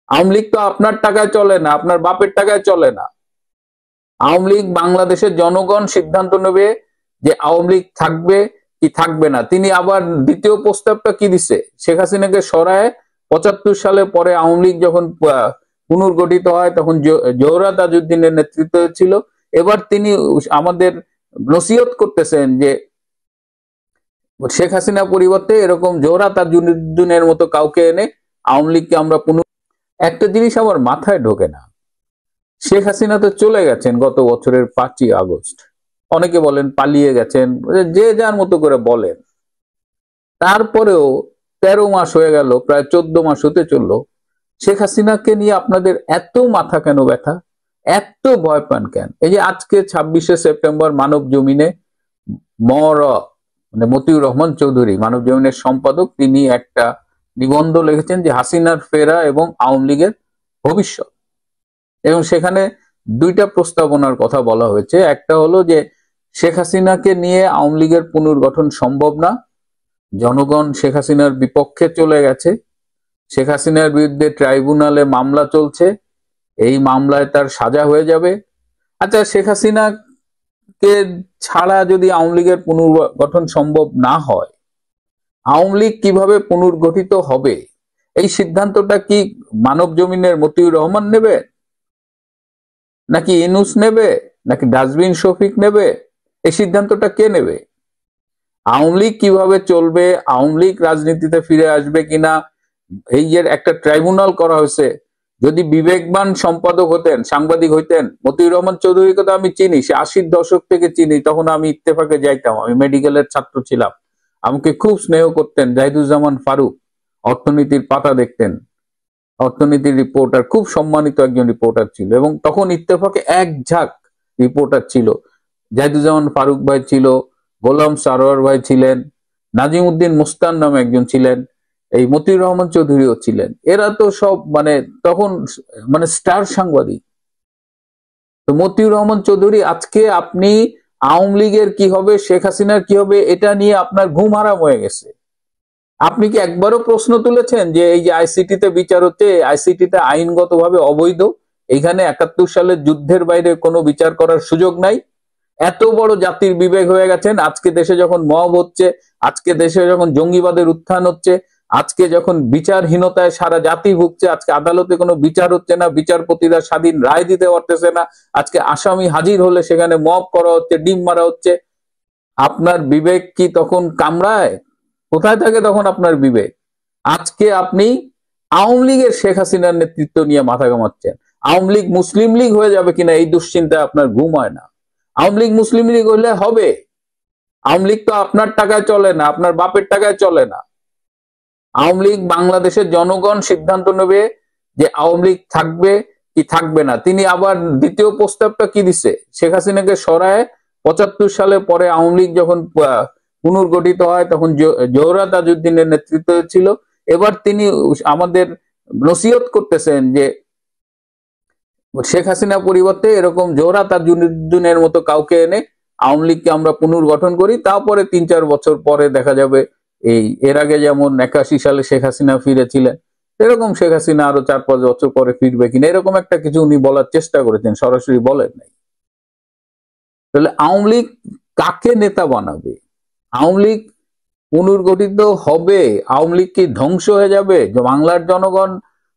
আওয়ামী লীগ তো আপনার টাকায় চলে না, আপনার বাপের টাকায় চলে না। আওয়ামী লীগ বাংলাদেশের জনগণ সিদ্ধান্ত নেবে যে আওয়ামী লীগ থাকবে কি থাকবে না। তিনি আবার দ্বিতীয় প্রস্তাবটা কি দিছে, শেখ হাসিনাকে সরায় ৭৫ সালে পরে আওয়ামী লীগ যখন পুনর্গঠিত হয় তখন জোহরা তাজউদ্দিনের নেতৃত্বে ছিল। এবার তিনি আমাদের নসিহত করতেছেন যে শেখ হাসিনা পরিবর্তে এরকম জোহরা তাজউদ্দিনের মতো কাউকে এনে আওয়ামী লীগকে আমরা একটা জিনিস আমার মাথায় ঢোকে না, শেখ হাসিনা তো চলে গেছেন গত বছরের ৫ই আগস্ট, অনেকে বলেন পালিয়ে গেছেন, যে যার মতো করে বলেন। তারপরেও ১৩ মাস হয়ে গেল, প্রায় ১৪ মাস হতে চললো, শেখ হাসিনাকে নিয়ে আপনাদের এত মাথা কেন ব্যথা, এত ভয় পান কেন? এই যে আজকে ২৬শে সেপ্টেম্বর মানব জমিনে মানে মতিউর রহমান চৌধুরী, মানব জমিনের সম্পাদক, তিনি একটা নিবন্ধ লিখেছেন যে হাসিনার ফেরা এবং আওয়ামী লীগের ভবিষ্যৎ। এবং সেখানে দুইটা প্রস্তাবনার কথা বলা হয়েছে। একটা হলো যে শেখ হাসিনাকে নিয়ে আওয়ামী লীগের পুনর্গঠন সম্ভব না, জনগণ শেখ হাসিনার বিপক্ষে চলে গেছে, শেখ হাসিনার বিরুদ্ধে ট্রাইব্যুনালে মামলা চলছে, এই মামলায় তার সাজা হয়ে যাবে। আচ্ছা, শেখ হাসিনাকে ছাড়া যদি আওয়ামী লীগের পুনর্গঠন সম্ভব না হয়, আওয়ামী লীগ কিভাবে পুনর্গঠিত হবে এই সিদ্ধান্তটা কি মানব জমিনের মতিউর রহমান নেবে, নাকি ইউনূস নেবে, নাকি ডাস্টবিন শফিক নেবে? এই সিদ্ধান্তটা কে নেবে? আওয়ামী লীগ কিভাবে চলবে, আওয়ামী লীগ রাজনীতিতে ফিরে আসবে কিনা, এই যে একটা ট্রাইব্যুনাল করা হয়েছে, যদি বিবেকবান সম্পাদক হতেন, সাংবাদিক হইতেন, মতিউর রহমান চৌধুরীকে তো আমি চিনি, সে ৮০ দশক থেকে চিনি, তখন আমি ইত্তেফাকে যাইতাম, আমি মেডিকেলের ছাত্র ছিলাম, আমাকে খুব স্নেহ করতেন। জাহিদুজ্জামান ফারুক অর্থনীতির পাতা দেখতেন, অর্থনীতির রিপোর্টার, খুব সম্মানিত একজন রিপোর্টার ছিল, এবং তখন ইত্তেফাকে এক ঝাঁক রিপোর্টার ছিল। জাহিদুজ্জামান ফারুক ভাই ছিল, গোলাম সারোয়ার ভাই ছিলেন, নাজিমউদ্দিন মুস্তান নামে একজন ছিলেন, এই মতিউর রহমান চৌধুরীও ছিলেন। এরা তো সব মানে তখন মানে স্টার সাংবাদিক। তো মতিউর রহমান চৌধুরী, আজকে আপনি আওয়ামী লীগের কি হবে, শেখ হাসিনার কি হবে, এটা নিয়ে আপনার ঘুম হারাম হয়ে গেছে। আপনি কি একবারও প্রশ্ন তুলেছেন যে এই যে আইসিটিতে বিচার হচ্ছে, আইসিটিটা আইনগতভাবে অবৈধ, এখানে ৭১ সালের যুদ্ধের বাইরে কোনো বিচার করার সুযোগ নাই? এত বড় জাতির বিবেক হয়ে গেছেন, আজকে দেশে যখন মব হচ্ছে, আজকে দেশে যখন জঙ্গিবাদের উত্থান হচ্ছে, আজকে যখন বিচারহীনতায় সারা জাতি ভুগছে, আজকে আদালতে কোনো বিচার হচ্ছে না, বিচারপতিরা স্বাধীন রায় দিতে পারতেছে না, আজকে আসামি হাজির হলে সেখানে মব করা হচ্ছে, ডিম মারা হচ্ছে, আপনার বিবেক কি তখন কামড়ায়? কোথায় থাকে তখন আপনার বিবেক? আজকে আপনি আওয়ামী লীগের শেখ হাসিনার নেতৃত্ব নিয়ে মাথা কামাচ্ছেন। আওয়ামী লীগ মুসলিম লীগ হয়ে যাবে কিনা এই দুশ্চিন্তায় আপনার ঘুম হয় না। আওয়ামী লীগ মুসলিম লীগ হলে হবে? আওয়ামী লীগ তো আপনার টাকায় চলে না, আপনার বাপের টাকায় চলে না। আওয়ামী লীগ বাংলাদেশের জনগণ সিদ্ধান্ত নেবে যে আওয়ামী লীগ থাকবে কি থাকবে না। তিনি আবার দ্বিতীয় প্রস্তাবটা কি দিছে, শেখ হাসিনাকে সরায় ৭৫ সালে পরে আওয়ামী লীগ যখন পুনর্গঠিত হয় তখন জোহরা তাজউদ্দিনের নেতৃত্বে ছিল। এবার তিনি আমাদের নসিহত করতেছেন যে শেখ হাসিনা পরিবর্তে এরকম জোহরা তাজউদ্দিনের মতো কাউকে এনে আওয়ামী লীগকে আমরা পুনর্গঠন করি, তারপরে ৩-৪ বছর পরে দেখা যাবে এর আগে যেমন ৮১ সালে শেখ হাসিনা ফিরেছিলেন, এরকম শেখ হাসিনা আরো ৪-৫ বছর পরে ফিরবে কিনা, এরকম একটা কিছু উনি বলার চেষ্টা করেছেন, সরাসরি বলেন নাই। তাহলে আওয়ামী লীগ কাকে নেতা বানাবে? আওয়ামী লীগ পুনর্গঠিত হবে, আওয়ামী লীগ কি ধ্বংস হয়ে যাবে? বাংলার জনগণ,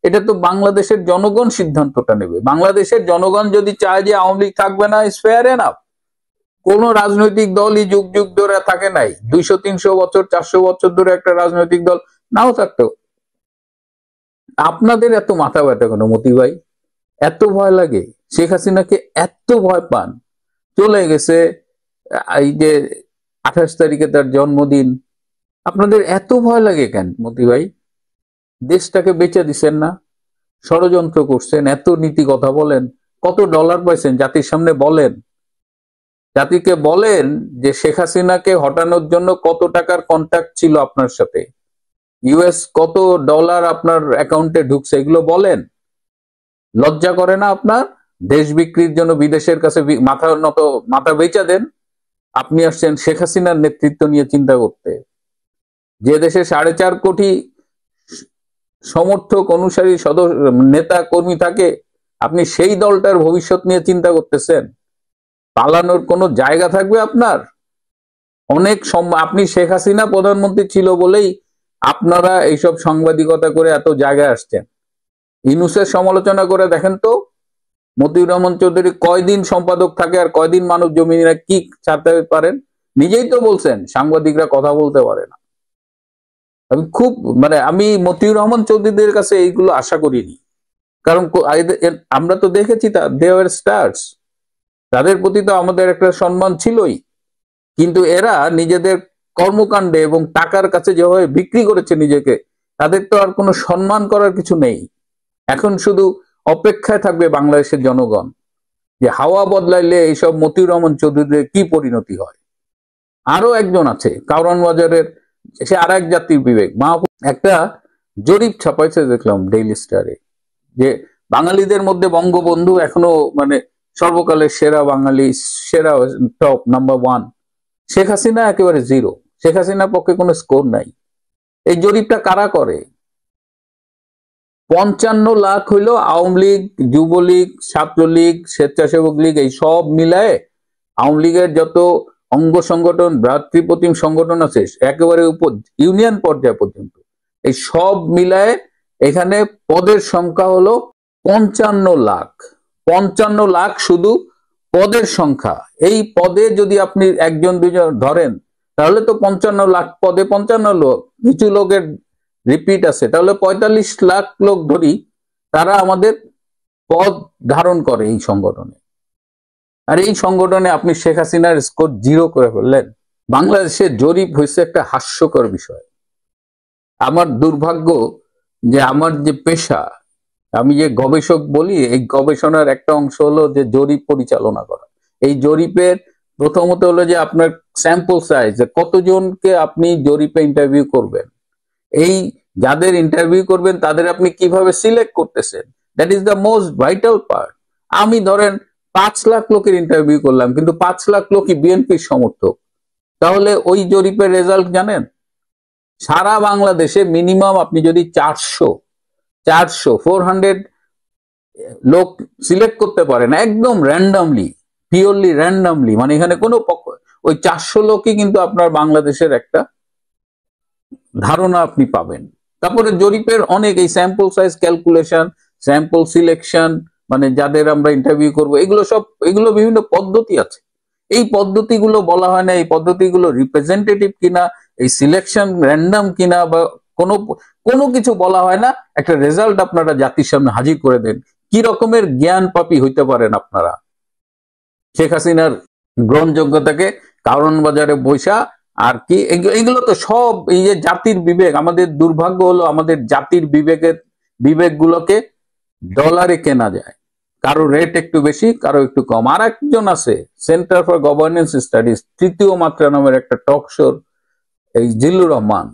এটা তো বাংলাদেশের জনগণ সিদ্ধান্তটা নেবে। বাংলাদেশের জনগণ যদি চায় যে আওয়ামী লীগ থাকবে না, ইটস ফেয়ার এনাফ। কোন রাজনৈতিক দলই যুগ যুগ ধরে থাকে নাই, ২০০-৩০০ বছর ৪০০ বছর ধরে একটা রাজনৈতিক দল নাও থাকতো। আপনাদের এত মাথা ব্যথা কেন মতি ভাই? এত ভয় লাগে? শেখ হাসিনাকে এত ভয় পান? চলে গেছে, এই যে ২৮ তারিখে তার জন্মদিন, আপনাদের এত ভয় লাগে কেন মতি ভাই? দেশটাকে বেচে দিচ্ছেন না, ষড়যন্ত্র করছেন, এত নীতি কথা বলেন, কত ডলার পাইছেন জাতির সামনে বলেন, জাতিকে বলেন যে শেখ হাসিনাকে হটানোর জন্য কত টাকার কন্ট্যাক্ট ছিল আপনার সাথে, ইউএস কত ডলার আপনার অ্যাকাউন্টে ঢুকছে, এগুলো বলেন। লজ্জা করে না আপনার? দেশ বিক্রির জন্য বিদেশের কাছে মাথা বেচা দেন। আপনি আসছেন শেখ হাসিনার নেতৃত্ব নিয়ে চিন্তা করতে, যে দেশে ৪.৫ কোটি সমর্থক অনুসারী সদস্য নেতা কর্মী থাকে, আপনি সেই দলটার ভবিষ্যৎ নিয়ে চিন্তা করতেছেন? পালানোর কোনো জায়গা থাকবে আপনার? অনেক আপনি শেখ হাসিনা প্রধানমন্ত্রী ছিল বলেই আপনারা এইসব সাংবাদিকতা করে এত জায়গায় আসছেন। ইউনূসের সমালোচনা করে দেখেন তো, মতিউর রহমান চৌধুরী কয়দিন সম্পাদক থাকে আর কয়দিন মানব জমিনে কি ছাড়তে পারেন? নিজেই তো বলছেন সাংবাদিকরা কথা বলতে পারে না। আমি মতিউর রহমান চৌধুরীদের কাছে এইগুলো আশা করিনি, কারণ আমরা তো দেখেছি দে আর স্টার্স, তাদের প্রতি তো আমাদের একটা সম্মান ছিলই, কিন্তু এরা নিজেদের কর্মকাণ্ডে এবং টাকার কাছে যেভাবে বিক্রি করেছে নিজেকে, তাদের তো আর কোনো সম্মান করার কিছু নেই। এখন শুধু অপেক্ষায় থাকবে বাংলাদেশের জনগণ যে হাওয়া বদলাইলে এইসব মতিউর রহমান চৌধুরীদের কি পরিণতি হয়। আরো একজন আছে কারওয়ান বাজারের, সে আর এক জাতির বিবেক মাহফুজ, একটা জরিপ ছাপাইছে দেখলাম ডেইলি স্টারে, যে বাঙালিদের মধ্যে বঙ্গবন্ধু এখনো সর্বকালের সেরা বাঙালি, সেরা টপ নাম্বার 1। শেখ হাসিনা একেবারে 0। শেখ হাসিনার পক্ষে কোনো স্কোর নাই। এই জরিপটা কারা করে? 55 লাখ হইল আওয়ামী লীগ, যুবলীগ, ছাত্রলীগ, স্বেচ্ছাসেবক লীগ, এই সব মিলায় আওয়ামী লীগের যত অঙ্গ সংগঠন, ভ্রাতৃপ্রতিম সংগঠন আছে একেবারে উপর ইউনিয়ন পর্যায় পর্যন্ত, এই সব মিলায় এখানে পদের সংখ্যা হলো 55 লাখ। 55 লাখ শুধু পদের সংখ্যা। এই পদে যদি আপনি একজন দুজন ধরেন, তাহলে তো 55 লাখ পদে 55 লোক, কিছু লোকের রিপিট আছে, তাহলে 45 লাখ লোক ধরি, তারা আমাদের পদ ধারণ করে এই সংগঠনে। আর এই সংগঠনে আপনি শেখ হাসিনার স্কোর 0 করে ফেললেন। বাংলাদেশের জরিপ হয়েছে একটা হাস্যকর বিষয়। আমার দুর্ভাগ্য যে আমার যে পেশা, আমি যে গবেষক বলি, এই গবেষণার একটা অংশ হলো যে জরিপ পরিচালনা করা। এই জরিপের প্রথমত হলো যে আপনার স্যাম্পল সাইজ, কতজনকে আপনি জরিপে ইন্টারভিউ করবেন, এই যাদের ইন্টারভিউ করবেন তাদের আপনি কিভাবে সিলেক্ট করতেছেন, that is the most vital part. আমি ধরেন 5 লাখ লোকের ইন্টারভিউ করলাম, কিন্তু 5 লাখ লোকই বিএনপির সমর্থক, তাহলে ওই জরিপের রেজাল্ট জানেন? সারা বাংলাদেশে মিনিমাম আপনি যদি 400 লোক সিলেক্ট করতে পারেন একদম র্যান্ডামলি, পিওরলি র্যান্ডামলি, এখানে কোনো ওই 400 লোকই কিন্তু আপনার বাংলাদেশের একটা ধারণা আপনি পাবেন। তারপরে জরিপের অনেক এই sample size calculation, sample selection, যাদের আমরা ইন্টারভিউ করব, এগুলো বিভিন্ন পদ্ধতি আছে। এই পদ্ধতিগুলো বলা হয় না এই পদ্ধতিগুলো রিপ্রেজেন্টেটিভ কিনা, এই সিলেকশন র্যান্ডাম কিনা, বা কোনো কিছু বলা হয় না। একটা রেজাল্ট আপনারা জাতির সামনে হাজির করে দেন। কি রকমের জ্ঞান পাপী হইতে পারেন আপনারা? শেখ হাসিনার গ্রহণযোগ্যতাকে কারওয়ান বাজারে বৈশা আর কি, এগুলো তো সব এই যে জাতির বিবেক। আমাদের দুর্ভাগ্য হলো আমাদের জাতির বিবেকগুলোকে ডলারে কেনা যায়, কারো রেট একটু বেশি, কারো একটু কম। আর একজন আছে সেন্টার ফর গভর্নেন্স স্টাডিজ, তৃতীয় মাত্রা নামের একটা টক শোর, এই জিল্লুর রহমান,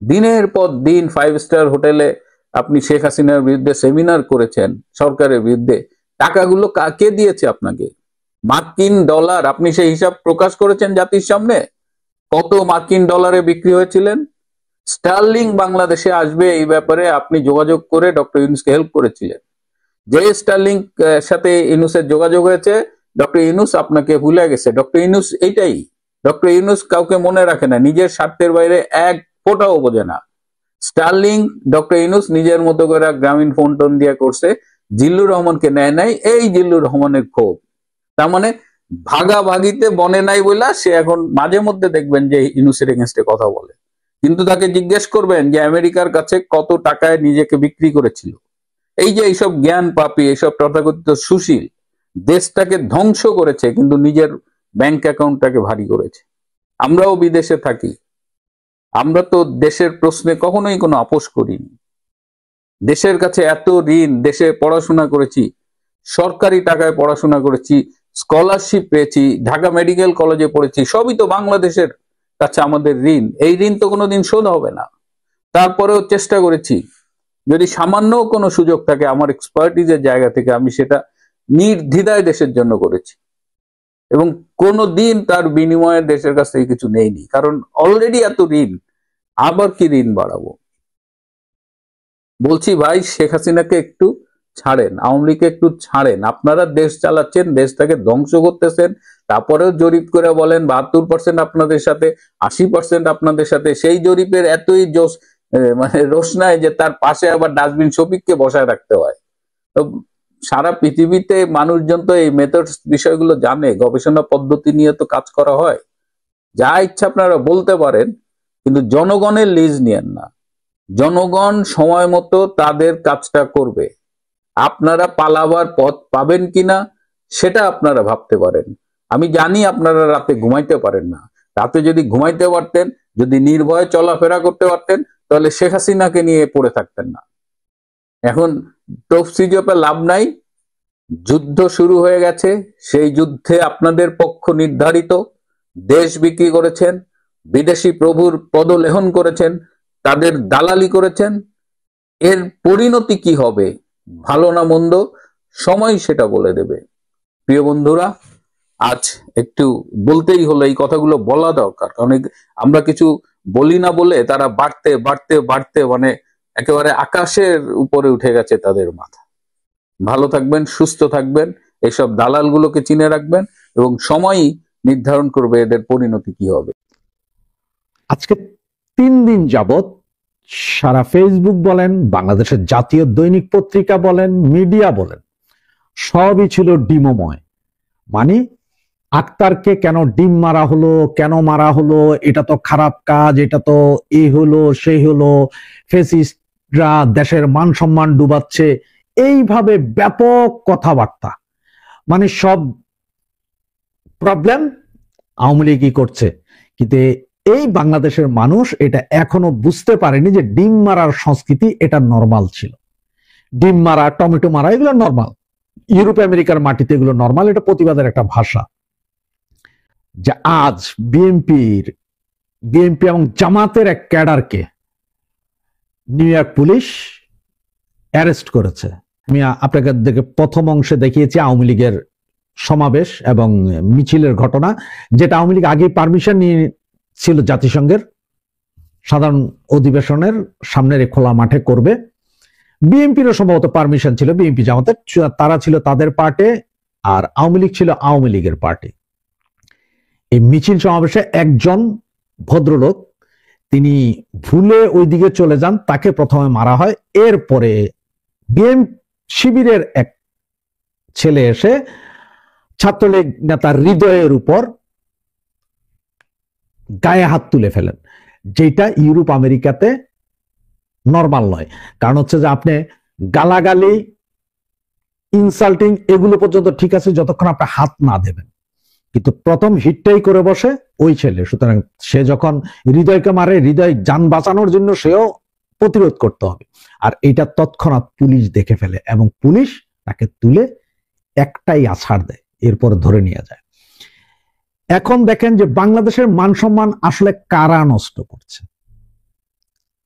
দিনের পর দিন 5 স্টার হোটেলে আপনি শেখ হাসিনার বিরুদ্ধে সেমিনার করেছেন, সরকারের বিরুদ্ধে। টাকাগুলো কাকে দিয়েছে আপনাকে? মার্কিন ডলার, আপনি সেই হিসাব প্রকাশ করেছেন জাতির সামনে? কত মার্কিন ডলারে বিক্রি হয়েছিলেন? স্টার্লিং বাংলাদেশে আসবে এই ব্যাপারে আপনি যোগাযোগ করে ডক্টর ইউনূসকে হেল্প করেছিলেন। যে স্টার্লিং সাথে ইউনূসের যোগাযোগ হয়েছে, ডক্টর ইউনূস আপনাকে ভুলে গেছে। ডক্টর ইউনূস এইটাই, ডক্টর ইউনূস কাউকে মনে রাখে না, নিজের স্বার্থের বাইরে এক ফোঁটাও বোঝে না। স্টার্লিং ডক্টর ইউনূস নিজের মতো করে গ্রামীণ ফোন টোন দিয়ে করছে, জিল্লুর রহমানকে নেয় নাই। এই জিল্লুর রহমানের ক্ষোভ, তার ভাগাভাগিতে বনে নাই বইলা সে এখন মাঝে মধ্যে দেখবেন যে ইউনূসের এগেনস্টে কথা বলে, কিন্তু তাকে জিজ্ঞেস করবেন যে আমেরিকার কাছে কত টাকায় নিজেকে বিক্রি করেছিল। এই যে এইসব জ্ঞান পাপী, এইসব তথাকথিত সুশীল দেশটাকে ধ্বংস করেছে, কিন্তু নিজের ব্যাংক অ্যাকাউন্টটাকে ভারী করেছে। আমরাও বিদেশে থাকি, আমরা তো দেশের প্রশ্নে কখনোই কোনো আপোষ করিনি। দেশের কাছে এত ঋণ, দেশে পড়াশোনা করেছি, সরকারি টাকায় পড়াশোনা করেছি, স্কলারশিপ পেয়েছি, ঢাকা মেডিকেল কলেজে পড়েছি, সবই তো বাংলাদেশের কাছে আমাদের ঋণ। এই ঋণ তো কোনোদিন শোধ হবে না। তারপরেও চেষ্টা করেছি, যদি সামান্য কোনো সুযোগ থাকে আমার এক্সপার্টিজের জায়গা থেকে আমি সেটা নির্দ্বিধায় দেশের জন্য করেছি, এবং কোনো দিন তার বিনিময়ে দেশের কাছ থেকে কিছু নেইনি, কারণ অলরেডি এত ঋণ, আবার কি ঋণ বাড়াবো? বলছি ভাই, শেখ হাসিনাকে একটু ছাড়েন, আওয়ামী লীগকে একটু ছাড়েন। আপনারা দেশ চালাচ্ছেন, দেশটাকে ধ্বংস করতেছেন, তারপরেও জরিপ করে বলেন 72% আপনাদের সাথে, 80% আপনাদের সাথে। সেই জরিপের এতই জোশ মানে রোশ নাই যে তার পাশে আবার ডাস্টবিন শফিককে বসায় রাখতে হয়। তো সারা পৃথিবীতে মানুষজন তো এই মেথডস বিষয়গুলো জানে, গবেষণা পদ্ধতি নিয়ে তো কাজ করা হয়। যা ইচ্ছা আপনারা বলতে পারেন, কিন্তু জনগণের লিজ নিয়েন না। জনগণ সময় মতো তাদের কাজটা করবে। আপনারা পালাবার পথ পাবেন কিনা সেটা আপনারা ভাবতে পারেন। আমি জানি আপনারা রাতে ঘুমাইতে পারেন না। রাতে যদি ঘুমাইতে পারতেন, যদি নির্ভয়ে চলাফেরা করতে পারতেন, তাহলে শেখ হাসিনাকে নিয়ে পড়ে থাকতেন না। এখন তফসি জপে লাভ নাই, যুদ্ধ শুরু হয়ে গেছে। সেই যুদ্ধে আপনাদের পক্ষ নির্ধারিত, দেশ বিক্রি করেছেন, বিদেশি প্রভুর পদলেহন করেছেন, তাদের দালালি করেছেন। এর পরিণতি কি হবে, ভালো না মন্দ, সময় সেটা বলে দেবে। প্রিয় বন্ধুরা, আজ একটু বলতেই হলো, এই কথাগুলো বলা দরকার, কারণ আমরা কিছু বলি না বলে তারা বাড়তে বাড়তে বাড়তে মানে একেবারে আকাশের উপরে উঠে গেছে তাদের মাথা। ভালো থাকবেন, সুস্থ থাকবেন, এইসব দালালগুলোকে চিনে রাখবেন, এবং সময়ই নির্ধারণ করবে এদের পরিণতি কি হবে। আজকে 3 দিন যাবত সারা ফেসবুক বলেন, বাংলাদেশের জাতীয় দৈনিক পত্রিকা বলেন, মিডিয়া বলেন, সবই ছিল ডিমময়। মানে আক্তারকে কেন ডিম মারা হলো, কেন মারা হলো, এটা তো খারাপ কাজ, এটা তো এই হলো সেই হলো, ফেসিস্টরা দেশের মান সম্মান ডুবাচ্ছে, এইভাবে ব্যাপক কথাবার্তা। মানে সব প্রবলেম আওয়ামী লীগই করছে। কিন্তু এই বাংলাদেশের মানুষ এটা এখনো বুঝতে পারেনি যে ডিম মারার সংস্কৃতি এটা নরমাল ছিল। ডিম মারা, টমেটো মারা, এগুলো নরমাল। ইউরোপ আমেরিকার মাটিতে এগুলো নরমাল, এটা প্রতিবাদের একটা ভাষা। যে আজ বিএনপি এবং জামাতের এক ক্যাডারকে নিউ ইয়র্ক পুলিশ অ্যারেস্ট করেছে। আমি আপনাকে প্রথম অংশে দেখিয়েছি আওয়ামী লীগের সমাবেশ এবং মিছিলের ঘটনা, যেটা আওয়ামী লীগ আগে পারমিশন নিয়ে ছিল জাতিসংঘের সাধারণ অধিবেশনের সামনের খোলা মাঠে করবে। বিএনপিরও সম্ভবত পারমিশন ছিল, বিএনপি জামাতের, তারা ছিল তাদের পার্টে, আর আওয়ামী লীগ ছিল আওয়ামী লীগের পার্টি। এই মিছিল সমাবেশে একজন ভদ্রলোক, তিনি ভুলে ওইদিকে চলে যান, তাকে প্রথমে মারা হয়। এরপরে বিএনপি শিবিরের এক ছেলে এসে ছাত্রলীগ নেতার হৃদয়ের উপর গায়ে হাত তুলে ফেলেন, যেটা ইউরোপ আমেরিকাতে নরমাল নয়। কারণ হচ্ছে যে আপনি গালাগালি, ইনসাল্টিং এগুলো পর্যন্ত ঠিক আছে যতক্ষণ আপনি হাত না দেবেন, কিন্তু প্রথম হিটটাই করে বসে ওই ছেলে। সুতরাং সে যখন হৃদয়কে মারে, হৃদয় যান বাঁচানোর জন্য সেও প্রতিরোধ করতে হবে। আর এটা তৎক্ষণাৎ পুলিশ দেখে ফেলে এবং পুলিশ তাকে তুলে একটাই আছাড় দেয়, এরপর ধরে নিয়ে যায়। এখন দেখেন যে বাংলাদেশের মান সম্মান আসলে কারা নষ্ট করছে।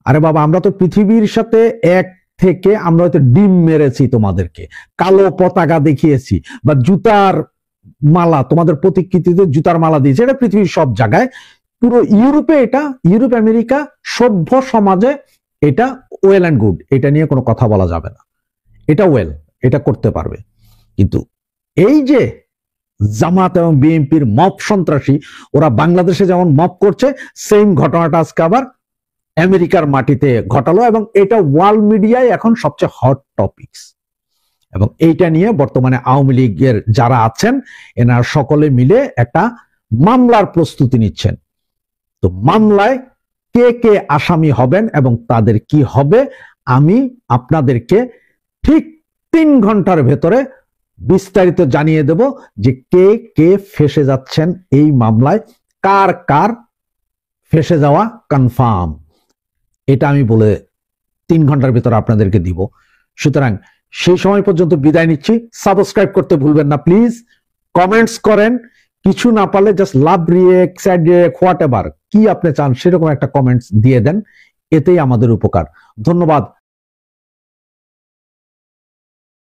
আরে বাবা, আমরা তো পৃথিবীর সাথে এক থেকে আমরা হয়তো ডিম মেরেছি, তোমাদেরকে কালো পতাকা দেখিয়েছি, বা জুতার মালা, তোমাদের প্রতিকৃতিতে জুতার মালা দিয়েছে, এটা পৃথিবীর সব জায়গায়। পুরো ইউরোপে এটা, ইউরোপ আমেরিকা সভ্য সমাজে এটা ওয়েল অ্যান্ড গুড, এটা নিয়ে কোনো কথা বলা যাবে না, এটা ওয়েল, এটা করতে পারবে। কিন্তু এই যে জামাত এবং বিএনপির মব সন্ত্রাসী, ওরা বাংলাদেশে যেমন মব করছে, সেম ঘটনাটা আজকে আবার আমেরিকার মাটিতে ঘটালো, এবং এটা ওয়ার্ল্ড মিডিয়ায় এখন সবচেয়ে হট টপিকস। এবং এইটা নিয়ে বর্তমানে আওয়ামী লীগের যারা আছেন এনারা সকলে মিলে একটা মামলার প্রস্তুতি নিচ্ছেন। তো মামলায় কে কে আসামি হবেন এবং তাদের কি হবে, আমি আপনাদেরকে ঠিক 3 ঘন্টার ভেতরে বিস্তারিত জানিয়ে দেব যে কে কে ফেসে যাচ্ছেন এই মামলায়, কার কার ফেসে যাওয়া কনফার্ম, এটা আমি বলে 3 ঘন্টার ভেতরে আপনাদেরকে দিব। সুতরাং সেই সময় পর্যন্ত বিদায় নিচ্ছি। সাবস্ক্রাইব করতে ভুলবেন না প্লিজ। কমেন্টস করেন, কিছু না পারলে just love react, sad react, what ever কি আপনি চান সেরকম একটা কমেন্টস দিয়ে দেন, এতেই আমাদের উপকার। ধন্যবাদ।